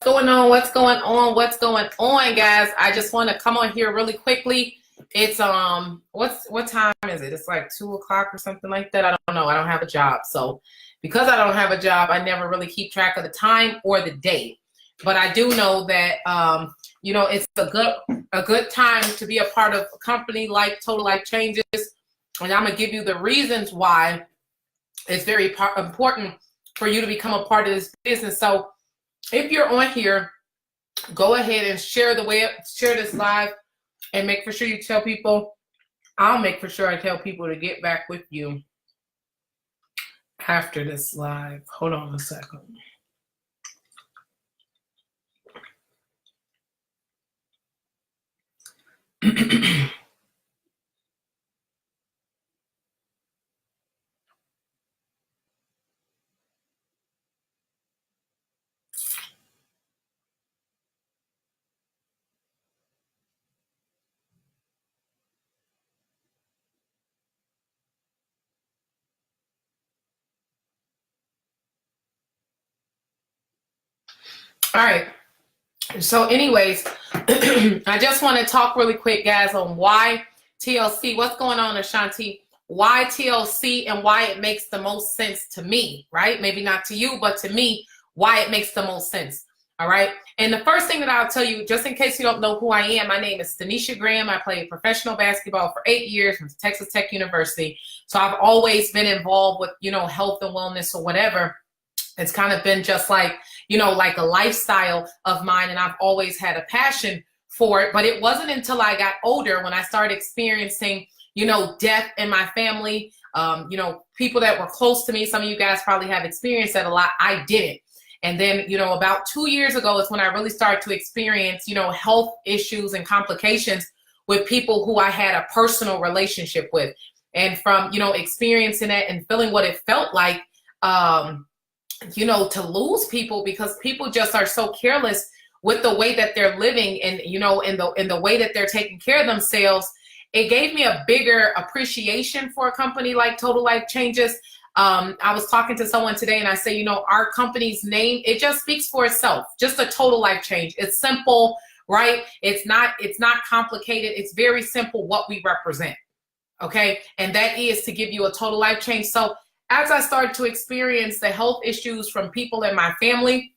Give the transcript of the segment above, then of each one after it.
Going on? What's going on? What's going on, guys? I just want to come on here really quickly. It's what time is it? It's like 2 o'clock or something like that. I don't know. I don't have a job, so because I don't have a job, I never really keep track of the time or the date. But I do know that it's a good time to be a part of a company like Total Life Changes, and I'm gonna give you the reasons why it's very important for you to become a part of this business. So if you're on here, go ahead and share this live, and make for sure you tell people. I'll make for sure I tell people to get back with you after this live. Hold on a second. All right. So anyways, I just want to talk really quick, guys, on why TLC. What's going on, Ashanti? Why TLC and why it makes the most sense to me, right? Maybe not to you, but to me, why it makes the most sense. All right. And the first thing that I'll tell you, just in case you don't know who I am, my name is Tanisha Graham. I played professional basketball for 8 years from Texas Tech University. So I've always been involved with, health and wellness or whatever. It's kind of been just like, like a lifestyle of mine, and I've always had a passion for it. But it wasn't until I got older when I started experiencing, death in my family, people that were close to me. Some of you guys probably have experienced that a lot. I didn't. And then, about 2 years ago is when I really started to experience, health issues and complications with people who I had a personal relationship with. And from, experiencing that and feeling what it felt like, to lose people, because people just are so careless with the way that they're living and, in the way that they're taking care of themselves. It gave me a bigger appreciation for a company like Total Life Changes. I was talking to someone today and I say, our company's name, it just speaks for itself. Just a total life change. It's simple, right? It's not complicated. It's very simple what we represent. Okay. And that is to give you a total life change. So as I started to experience the health issues from people in my family,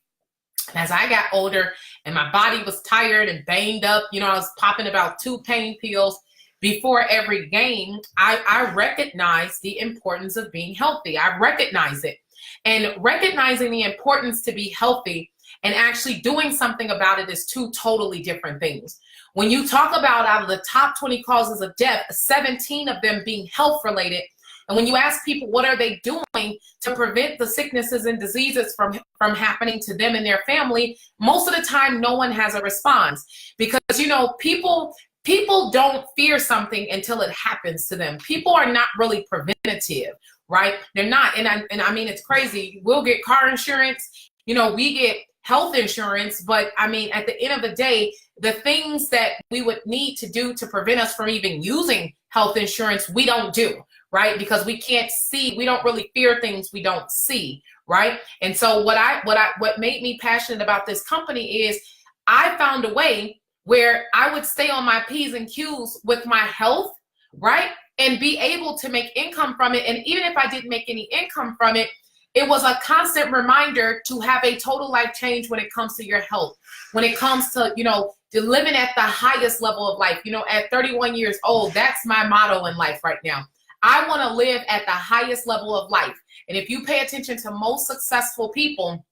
as I got older and my body was tired and banged up, I was popping about 2 pain pills before every game, I recognize the importance of being healthy. I recognize it. And recognizing the importance to be healthy and actually doing something about it is 2 totally different things. When you talk about out of the top 20 causes of death, 17 of them being health related, and when you ask people what are they doing to prevent the sicknesses and diseases from happening to them and their family, most of the time no one has a response, because people don't fear something until it happens to them. People are not really preventative, right? They're not. And I mean, it's crazy. We'll get car insurance, we get health insurance, but I mean, at the end of the day, the things that we would need to do to prevent us from even using health insurance, we don't do, right? Because we can't see, we don't really fear things we don't see, right? And so what made me passionate about this company is I found a way where I would stay on my P's and Q's with my health, right? And be able to make income from it. And even if I didn't make any income from it, it was a constant reminder to have a total life change when it comes to your health, when it comes to, living at the highest level of life. At 31 years old, that's my motto in life right now. I want to live at the highest level of life. And if you pay attention to most successful people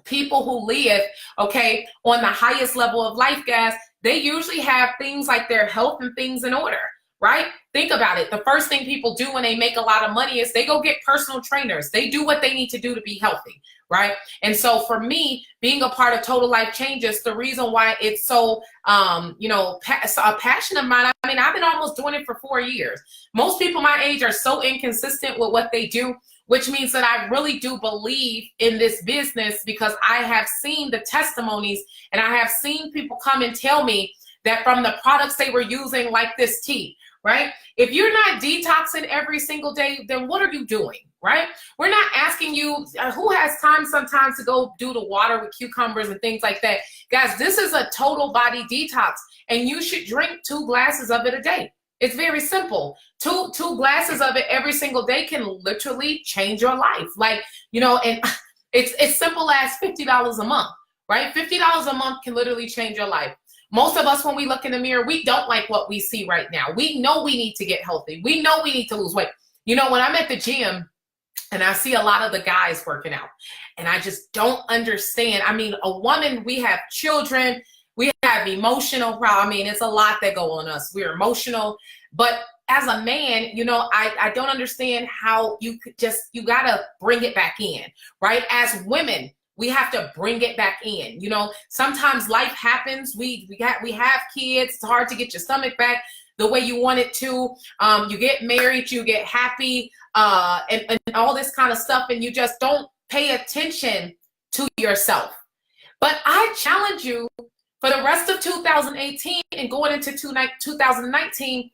who live, okay, on the highest level of life, guys, they usually have things like their health and things in order, right? Think about it. The first thing people do when they make a lot of money is they go get personal trainers. They do what they need to do to be healthy, right? And so for me, being a part of Total Life Changes, the reason why it's so, a passion of mine, I mean, I've been almost doing it for 4 years. Most people my age are so inconsistent with what they do, which means that I really do believe in this business, because I have seen the testimonies and I have seen people come and tell me that from the products they were using, like this tea, right? If you're not detoxing every single day, then what are you doing, right? We're not asking you who has time sometimes to go do the water with cucumbers and things like that. Guys, this is a total body detox, and you should drink 2 glasses of it a day. It's very simple. Two glasses of it every single day can literally change your life. Like, you know, and it's simple as $50 a month, right? $50 a month can literally change your life. Most of us, when we look in the mirror, we don't like what we see right now. We know we need to get healthy. We know we need to lose weight. You know, when I'm at the gym and I see a lot of the guys working out, and I just don't understand. I mean, a woman, we have children, we have emotional problems. I mean, it's a lot that go on us. We're emotional. But as a man, you know, I don't understand how you could you got to bring it back in, right? As women, we have to bring it back in. You know, sometimes life happens. We have kids. It's hard to get your stomach back the way you want it to. You get married, you get happy, and all this kind of stuff, and you just don't pay attention to yourself. But I challenge you for the rest of 2018 and going into 2019,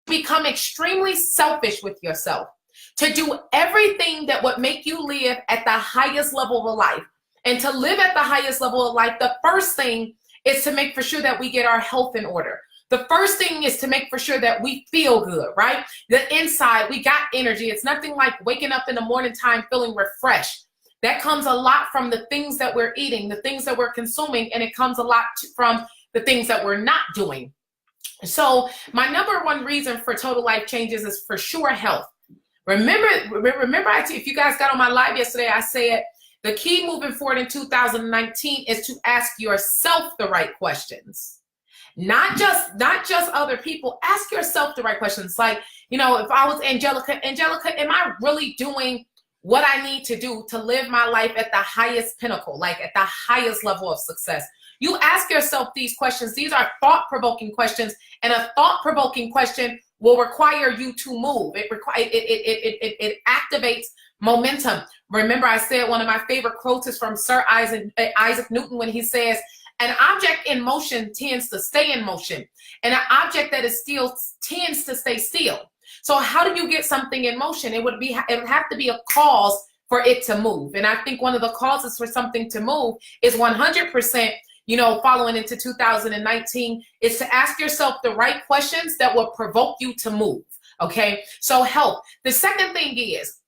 become extremely selfish with yourself, to do everything that would make you live at the highest level of life. And to live at the highest level of life, the first thing is to make for sure that we get our health in order. The first thing is to make for sure that we feel good, right? The inside, we got energy. It's nothing like waking up in the morning time feeling refreshed. That comes a lot from the things that we're eating, the things that we're consuming, and it comes a lot from the things that we're not doing. So my number one reason for total life changes is for sure health. Remember, if you guys got on my live yesterday, I said the key moving forward in 2019 is to ask yourself the right questions. Not just other people. Ask yourself the right questions. Like, you know, if I was Angelica, am I really doing what I need to do to live my life at the highest pinnacle, like at the highest level of success? You ask yourself these questions. These are thought-provoking questions, and a thought-provoking question will require you to move. It activates momentum. Remember, I said one of my favorite quotes is from Sir Isaac Newton when he says, an object in motion tends to stay in motion, and an object that is still tends to stay still. So how do you get something in motion? It would have to be a cause for it to move. And I think one of the causes for something to move is 100%, you know, following into 2019, is to ask yourself the right questions that will provoke you to move. Okay. So health. The second thing is,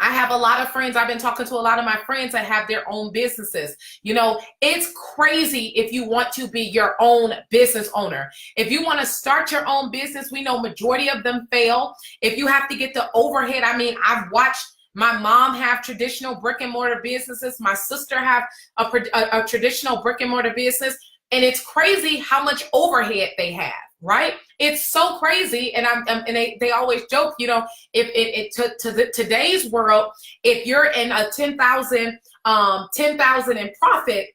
I have a lot of friends. I've been talking to a lot of my friends that have their own businesses. You know, it's crazy if you want to be your own business owner. If you want to start your own business, we know majority of them fail. If you have to get the overhead, I mean, I've watched my mom have traditional brick and mortar businesses. My sister have a traditional brick and mortar business. And it's crazy how much overhead they have, right? It's so crazy. And they always joke, you know, today's world, if you're in a 10,000 in profit,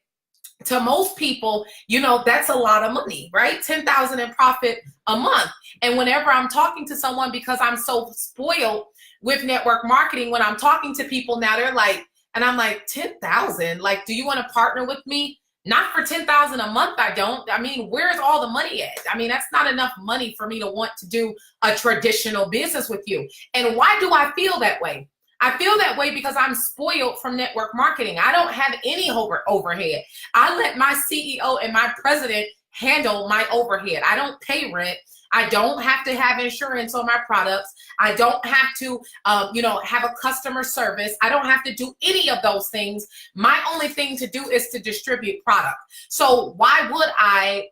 to most people, you know, that's a lot of money, right? 10,000 in profit a month. And whenever I'm talking to someone, because I'm so spoiled with network marketing, when I'm talking to people now, they're like, and I'm like, 10,000, like, do you want to partner with me? Not for 10,000 a month, I don't. I mean, where's all the money at? I mean, that's not enough money for me to want to do a traditional business with you. And why do I feel that way? I feel that way because I'm spoiled from network marketing. I don't have any overhead. I let my CEO and my president handle my overhead. I don't pay rent. I don't have to have insurance on my products. I don't have to, you know, have a customer service. I don't have to do any of those things. My only thing to do is to distribute product. So why would I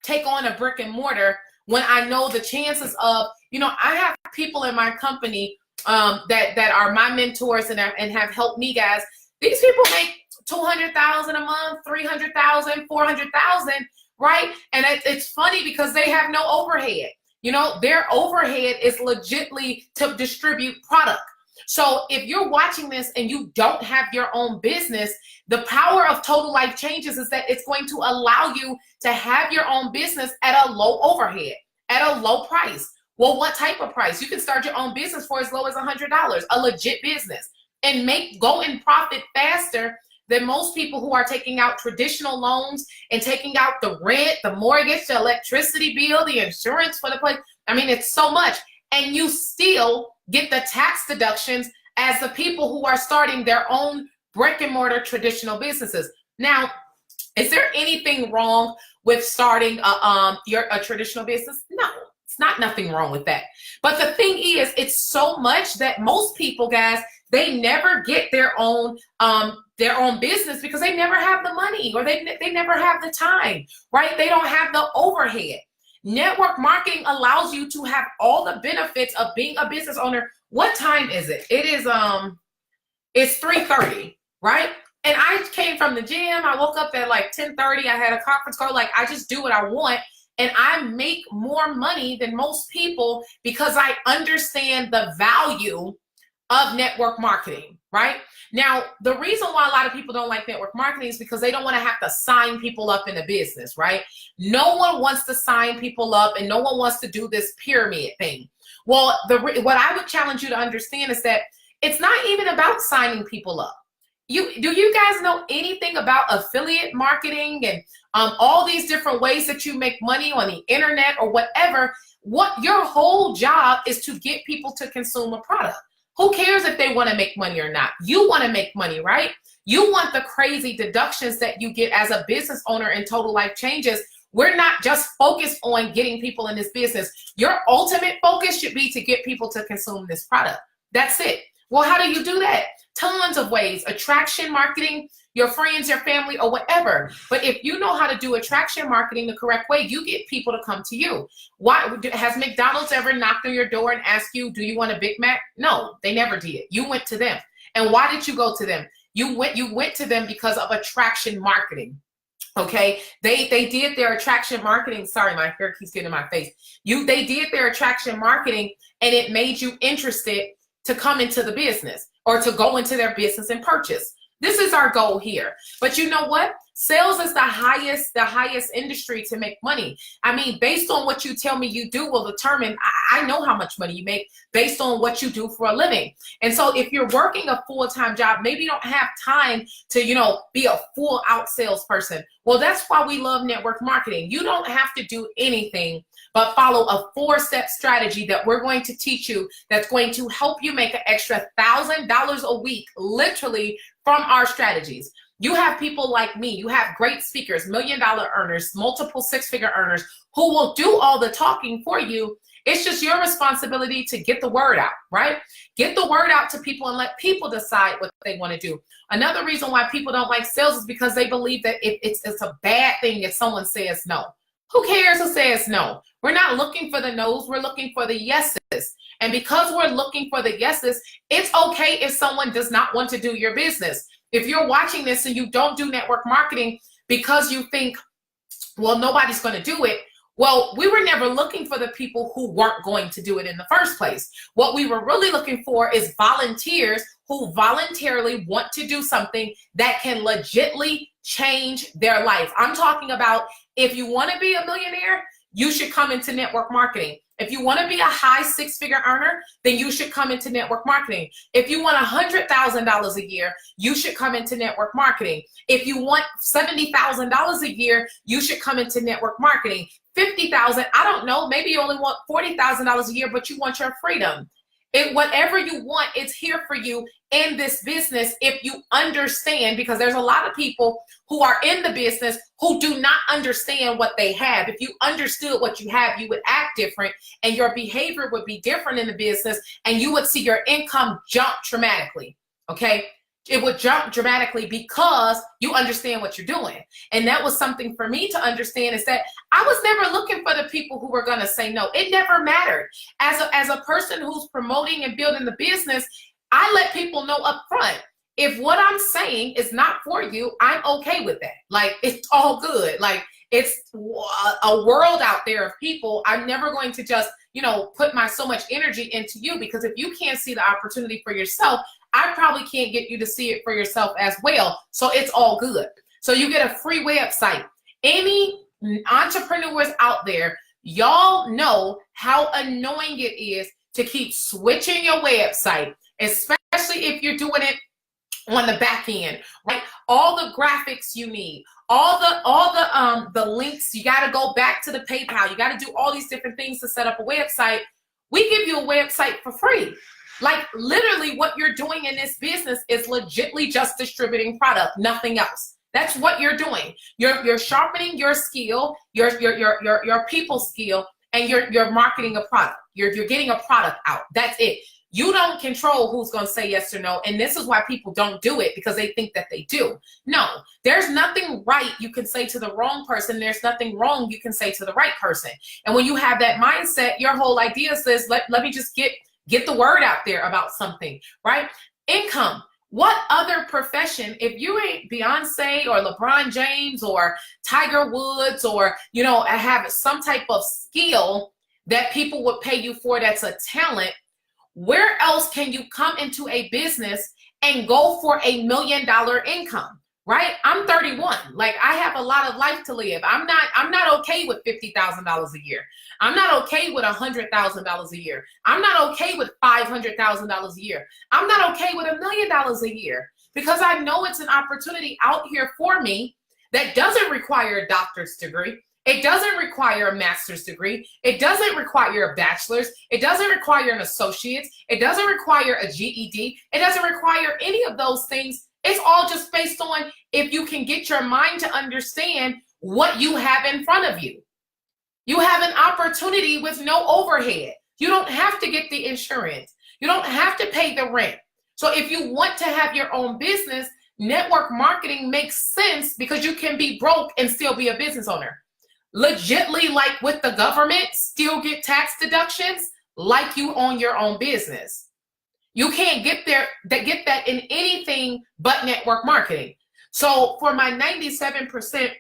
take on a brick and mortar when I know the chances of, you know, I have people in my company that are my mentors and have helped me, guys. These people make $200,000 a month, $300,000, $400,000. Right? And it's funny because they have no overhead. You know, their overhead is legitly to distribute product. So if you're watching this and you don't have your own business, the power of total life changes is that it's going to allow you to have your own business at a low overhead, at a low price. Well, what type of price? You can start your own business for as low as $100, a legit business, and go in profit faster than most people who are taking out traditional loans and taking out the rent, the mortgage, the electricity bill, the insurance for the place. I mean, it's so much. And you still get the tax deductions as the people who are starting their own brick and mortar traditional businesses. Now, is there anything wrong with starting a traditional business? No, it's nothing wrong with that. But the thing is, it's so much that most people, guys, they never get their own business because they never have the money, or they never have the time, right? They don't have the overhead. Network marketing allows you to have all the benefits of being a business owner. What time is it? It is it's 3:30, right? And I came from the gym. I woke up at like 10:30. I had a conference call. Like, I just do what I want. And I make more money than most people because I understand the value of network marketing, right? Now, the reason why a lot of people don't like network marketing is because they don't want to have to sign people up in a business, right? No one wants to sign people up, and no one wants to do this pyramid thing. Well, what I would challenge you to understand is that it's not even about signing people up. Do you guys know anything about affiliate marketing and all these different ways that you make money on the internet or whatever? What your whole job is to get people to consume a product. Who cares if they want to make money or not? You want to make money, right? You want the crazy deductions that you get as a business owner in Total Life Changes. We're not just focused on getting people in this business. Your ultimate focus should be to get people to consume this product. That's it. Well, how do you do that? Tons of ways. Attraction marketing, your friends, your family, or whatever. But if you know how to do attraction marketing the correct way, you get people to come to you. Why has McDonald's ever knocked on your door and asked you, do you want a Big Mac? No, they never did. You went to them. And why did you go to them? You went to them because of attraction marketing. Okay, they did their attraction marketing. Sorry, my hair keeps getting in my face. They did their attraction marketing, and it made you interested to come into the business or to go into their business and purchase. This is our goal here. But you know what? Sales is the highest industry to make money. I mean, based on what you tell me you do will determine, I know how much money you make based on what you do for a living. And so if you're working a full-time job, maybe you don't have time to, be a full out salesperson. Well, that's why we love network marketing. You don't have to do anything but follow a 4-step strategy that we're going to teach you that's going to help you make an extra $1,000 a week, literally, from our strategies. You have people like me. You have great speakers, $1 million earners, multiple 6-figure earners who will do all the talking for you. It's just your responsibility to get the word out, right? Get the word out to people and let people decide what they want to do. Another reason why people don't like sales is because they believe that it's a bad thing if someone says no. Who cares who says no? We're not looking for the no's. We're looking for the yeses. And because we're looking for the yeses, it's okay if someone does not want to do your business. If you're watching this and you don't do network marketing because you think, well, nobody's going to do it. Well, we were never looking for the people who weren't going to do it in the first place. What we were really looking for is volunteers who voluntarily want to do something that can legitly change their life. I'm talking about, if you want to be a millionaire, you should come into network marketing. If you want to be a high 6-figure earner, then you should come into network marketing. If you want $100,000 a year, you should come into network marketing. If you want $70,000 a year, you should come into network marketing. $50,000, I don't know, maybe you only want $40,000 a year, but you want your freedom. Whatever you want, it's here for you in this business if you understand, because there's a lot of people who are in the business who do not understand what they have. If you understood what you have, you would act different and your behavior would be different in the business and you would see your income jump dramatically, okay? It would jump dramatically because you understand what you're doing. And that was something for me to understand, is that I was never looking for the people who were going to say no. It never mattered. As a person who's promoting and building the business, I let people know up front, if what I'm saying is not for you, I'm okay with that. Like, it's all good. Like, it's a world out there of people. I'm never going to just, put so much energy into you, because if you can't see the opportunity for yourself, I probably can't get you to see it for yourself as well. So it's all good. So you get a free website. Any entrepreneurs out there, y'all know how annoying it is to keep switching your website, especially if you're doing it on the back end, right? All the graphics you need, all the links, you got to go back to the PayPal. You got to do all these different things to set up a website. We give you a website for free. Like literally what you're doing in this business is legitly just distributing product, nothing else. That's what you're doing. You're sharpening your skill, your people skill, and you're marketing a product. You're getting a product out. That's it. You don't control who's going to say yes or no. And this is why people don't do it, because they think that they do. No, there's nothing right you can say to the wrong person. There's nothing wrong you can say to the right person. And when you have that mindset, your whole idea says, let me just get the word out there about something, right? Income. What other profession, if you ain't Beyonce or LeBron James or Tiger Woods or, you know, have some type of skill that people would pay you for that's a talent, where else can you come into a business and go for $1 million income, right? I'm 31. Like, I have a lot of life to live. I'm not okay with $50,000 a year. I'm not okay with $100,000 a year. I'm not okay with $500,000 a year. I'm not okay with $1 million a year, because I know it's an opportunity out here for me that doesn't require a doctor's degree. It doesn't require a master's degree. It doesn't require a bachelor's. It doesn't require an associate's. It doesn't require a GED. It doesn't require any of those things. It's all just based on if you can get your mind to understand what you have in front of you. You have an opportunity with no overhead. You don't have to get the insurance. You don't have to pay the rent. So if you want to have your own business, network marketing makes sense, because you can be broke and still be a business owner. Legitly, like with the government, still get tax deductions like you own your own business. You can't get that in anything but network marketing. So for my 97%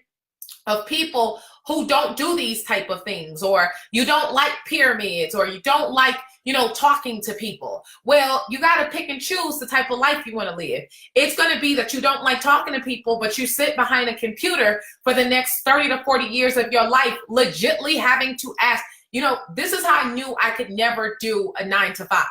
of people who don't do these type of things, or you don't like pyramids, or you don't like, you know, talking to people, well, you got to pick and choose the type of life you want to live. It's going to be that you don't like talking to people, but you sit behind a computer for the next 30 to 40 years of your life, legitly having to ask, you know, this is how I knew I could never do a 9-to-5.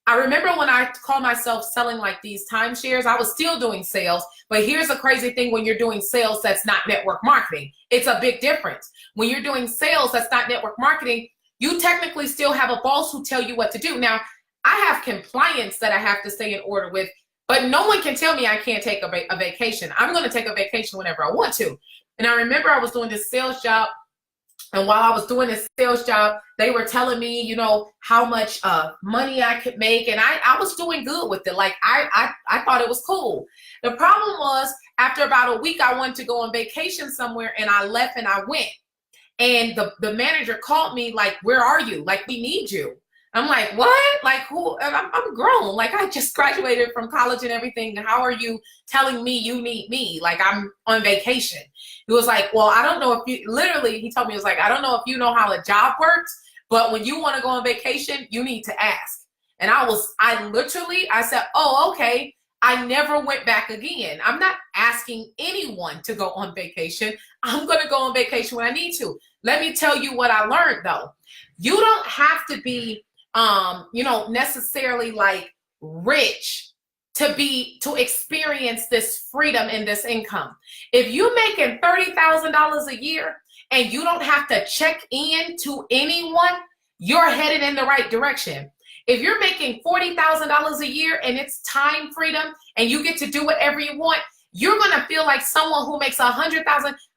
I remember when I called myself selling like these timeshares, I was still doing sales. But here's the crazy thing: when you're doing sales, that's not network marketing. It's a big difference. When you're doing sales, that's not network marketing. You technically still have a boss who tell you what to do. Now, I have compliance that I have to stay in order with, but no one can tell me I can't take a vacation. I'm going to take a vacation whenever I want to. And I remember I was doing this sales job. And while I was doing this sales job, they were telling me, you know, how much money I could make. And I was doing good with it. Like, I thought it was cool. The problem was, after about a week, I wanted to go on vacation somewhere, and I left and I went. And the manager called me like, where are you? Like, we need you. I'm like, what? Like, who? I'm grown. Like, I just graduated from college and everything. How are you telling me you need me? Like, I'm on vacation. He was like, well, I don't know if you, literally, he told me, he was like, I don't know if you know how a job works, but when you want to go on vacation, you need to ask. And I said, oh, okay. I never went back again. I'm not asking anyone to go on vacation. I'm going to go on vacation when I need to. Let me tell you what I learned, though. You don't have to be, necessarily like rich to experience this freedom and this income. If you're making $30,000 a year and you don't have to check in to anyone, you're headed in the right direction. If you're making $40,000 a year and it's time freedom and you get to do whatever you want, you're going to feel like someone who makes $100,000.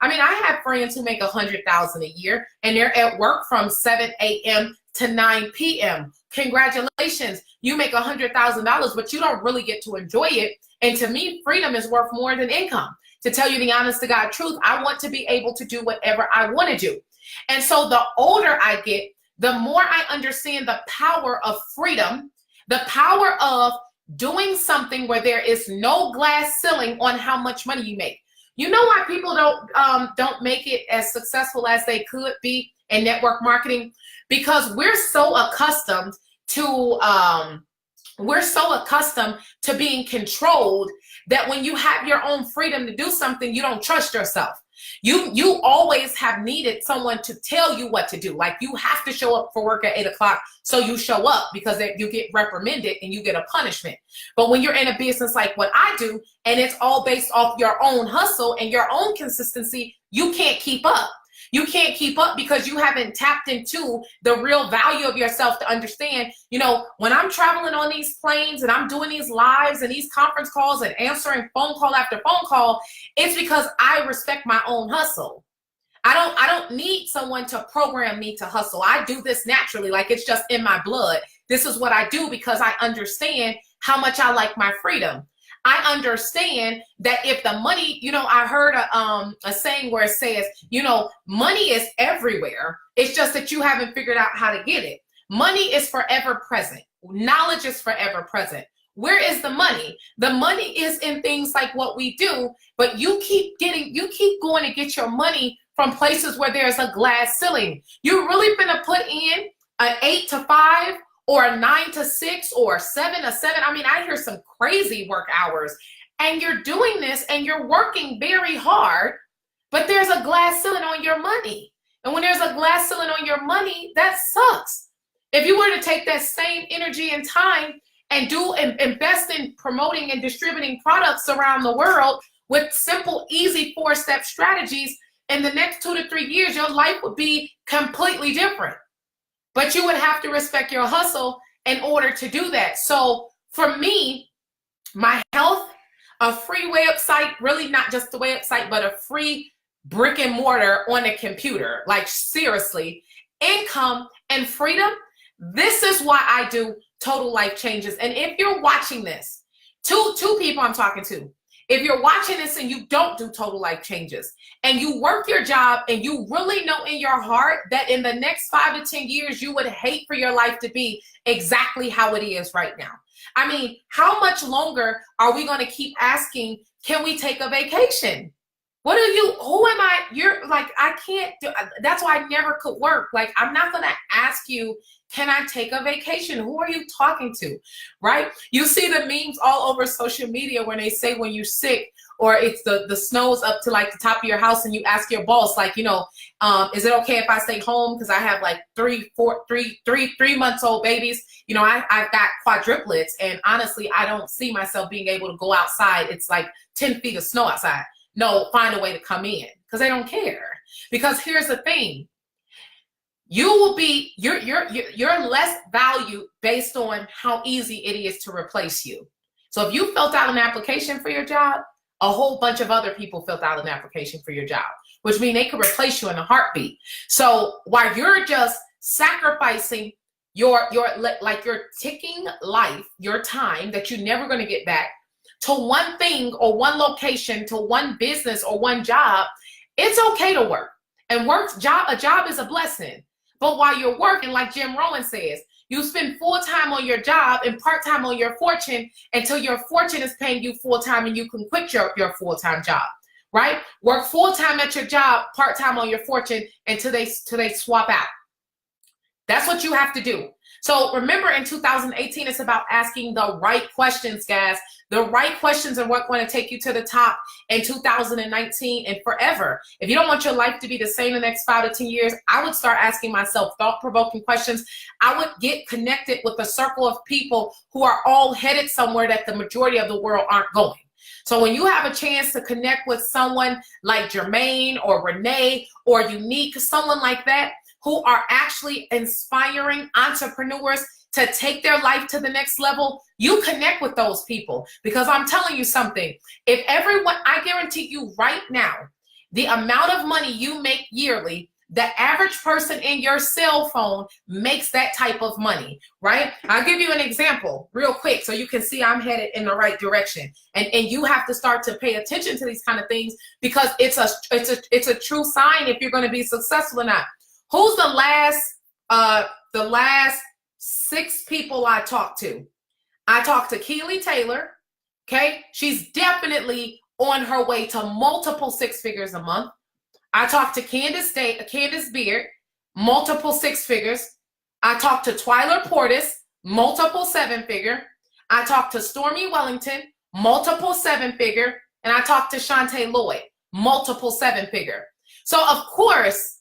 I mean, I have friends who make $100,000 a year and they're at work from 7 a.m. to 9 p.m. Congratulations. You make $100,000, but you don't really get to enjoy it. And to me, freedom is worth more than income. To tell you the honest to God truth, I want to be able to do whatever I want to do. And so the older I get, the more I understand the power of freedom, the power of doing something where there is no glass ceiling on how much money you make. You know why people don't make it as successful as they could be in network marketing? Because we're so accustomed to being controlled that when you have your own freedom to do something, you don't trust yourself. You always have needed someone to tell you what to do. Like, you have to show up for work at 8 o'clock, so you show up, because you get reprimanded and you get a punishment. But when you're in a business like what I do, and it's all based off your own hustle and your own consistency, you can't keep up. You can't keep up because you haven't tapped into the real value of yourself to understand, you know, when I'm traveling on these planes and I'm doing these lives and these conference calls and answering phone call after phone call, it's because I respect my own hustle. I don't need someone to program me to hustle. I do this naturally, like it's just in my blood. This is what I do because I understand how much I like my freedom. I understand that if the money, you know, I heard a saying where it says, you know, money is everywhere. It's just that you haven't figured out how to get it. Money is forever present. Knowledge is forever present. Where is the money? The money is in things like what we do, but you keep going to get your money from places where there's a glass ceiling. You're really gonna put in an 8 to 5 or a 9 to 6 or 7 to 7. I mean, I hear some crazy work hours, and you're doing this and you're working very hard, but there's a glass ceiling on your money. And when there's a glass ceiling on your money, that sucks. If you were to take that same energy and time and invest in promoting and distributing products around the world with simple, easy 4-step strategies, in the next 2 to 3 years, your life would be completely different. But you would have to respect your hustle in order to do that. So for me, my health, a free website, really not just a website, but a free brick and mortar on a computer, like seriously, income and freedom. This is why I do Total Life Changes. And if you're watching this, two people I'm talking to, if you're watching this and you don't do Total Life Changes and you work your job and you really know in your heart that in the next 5 to 10 years, you would hate for your life to be exactly how it is right now. I mean, how much longer are we going to keep asking, can we take a vacation? Who am I? You're like, I can't do, that's why I never could work. Like, I'm not going to ask you, can I take a vacation? Who are you talking to, right? You see the memes all over social media when they say when you're sick or it's the snow's up to like the top of your house and you ask your boss, like, you know, is it okay if I stay home? Because I have like 3-month-old babies. You know, I've got quadruplets, and honestly, I don't see myself being able to go outside. It's like 10 feet of snow outside. No, find a way to come in, because they don't care. Because here's the thing. You're less valued based on how easy it is to replace you. So if you filled out an application for your job, a whole bunch of other people filled out an application for your job, which means they could replace you in a heartbeat. So while you're just sacrificing your ticking life, your time that you're never going to get back to one thing or one location, to one business or one job, it's okay to work. And a job is a blessing. But while you're working, like Jim Rohn says, you spend full time on your job and part time on your fortune until your fortune is paying you full time and you can quit your full time job, right? Work full time at your job, part time on your fortune until they swap out. That's what you have to do. So remember, in 2018, it's about asking the right questions, guys. The right questions are what's going to take you to the top in 2019 and forever. If you don't want your life to be the same in the next 5 to 10 years, I would start asking myself thought-provoking questions. I would get connected with a circle of people who are all headed somewhere that the majority of the world aren't going. So when you have a chance to connect with someone like Jermaine or Renee or Unique, someone like that, who are actually inspiring entrepreneurs to take their life to the next level, you connect with those people. Because I'm telling you something, I guarantee you right now, the amount of money you make yearly, the average person in your cell phone makes that type of money, right? I'll give you an example real quick so you can see I'm headed in the right direction. And you have to start to pay attention to these kind of things, because it's a true sign if you're going to be successful or not. Who's the last 6 people I talked to? I talked to Keely Taylor. Okay. She's definitely on her way to multiple 6 figures a month. I talked to Candace Beard, multiple 6 figures. I talked to Twyla Portis, multiple 7-figure. I talked to Stormy Wellington, multiple 7-figure. And I talked to Shantae Lloyd, multiple 7-figure. So of course,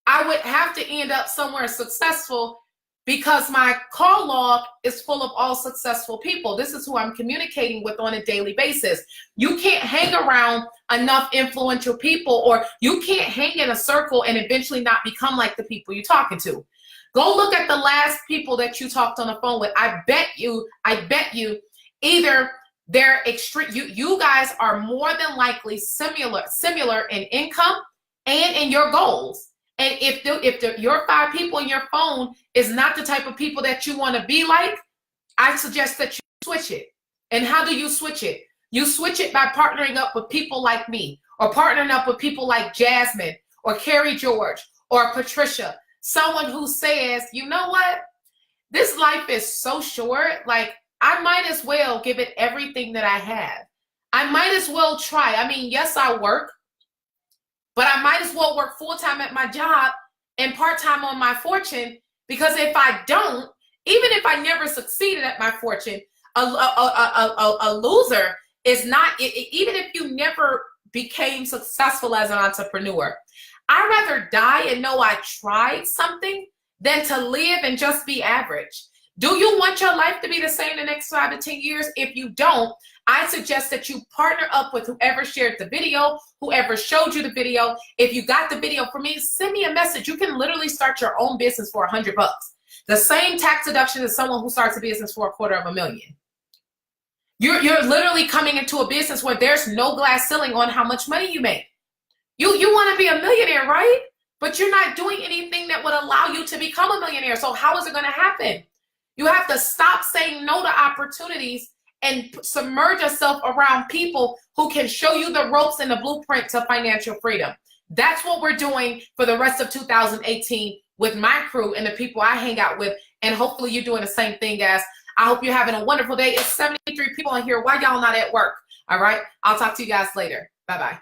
I would have to end up somewhere successful because my call log is full of all successful people. This is who I'm communicating with on a daily basis. You can't hang around enough influential people, or you can't hang in a circle and eventually not become like the people you're talking to. Go look at the last people that you talked on the phone with. I bet you, either they're extreme, you guys are more than likely similar in income and in your goals. And if your 5 people in your phone is not the type of people that you want to be like, I suggest that you switch it. And how do you switch it? You switch it by partnering up with people like me, or partnering up with people like Jasmine or Carrie George or Patricia, someone who says, you know what? This life is so short. Like, I might as well give it everything that I have. I might as well try. I mean, yes, I work, but I might as well work full-time at my job and part-time on my fortune, because if I don't, even if I never succeeded at my fortune, a loser is not, even if you never became successful as an entrepreneur, I'd rather die and know I tried something than to live and just be average. Do you want your life to be the same the next 5 to 10 years? If you don't, I suggest that you partner up with whoever shared the video, whoever showed you the video. If you got the video from me, send me a message. You can literally start your own business for $100. The same tax deduction as someone who starts a business for $250,000. You're literally coming into a business where there's no glass ceiling on how much money you make. You want to be a millionaire, right? But you're not doing anything that would allow you to become a millionaire. So how is it going to happen? You have to stop saying no to opportunities and submerge yourself around people who can show you the ropes and the blueprint to financial freedom. That's what we're doing for the rest of 2018 with my crew and the people I hang out with. And hopefully you're doing the same thing, guys. I hope you're having a wonderful day. It's 73 people in here. Why y'all not at work? All right. I'll talk to you guys later. Bye-bye.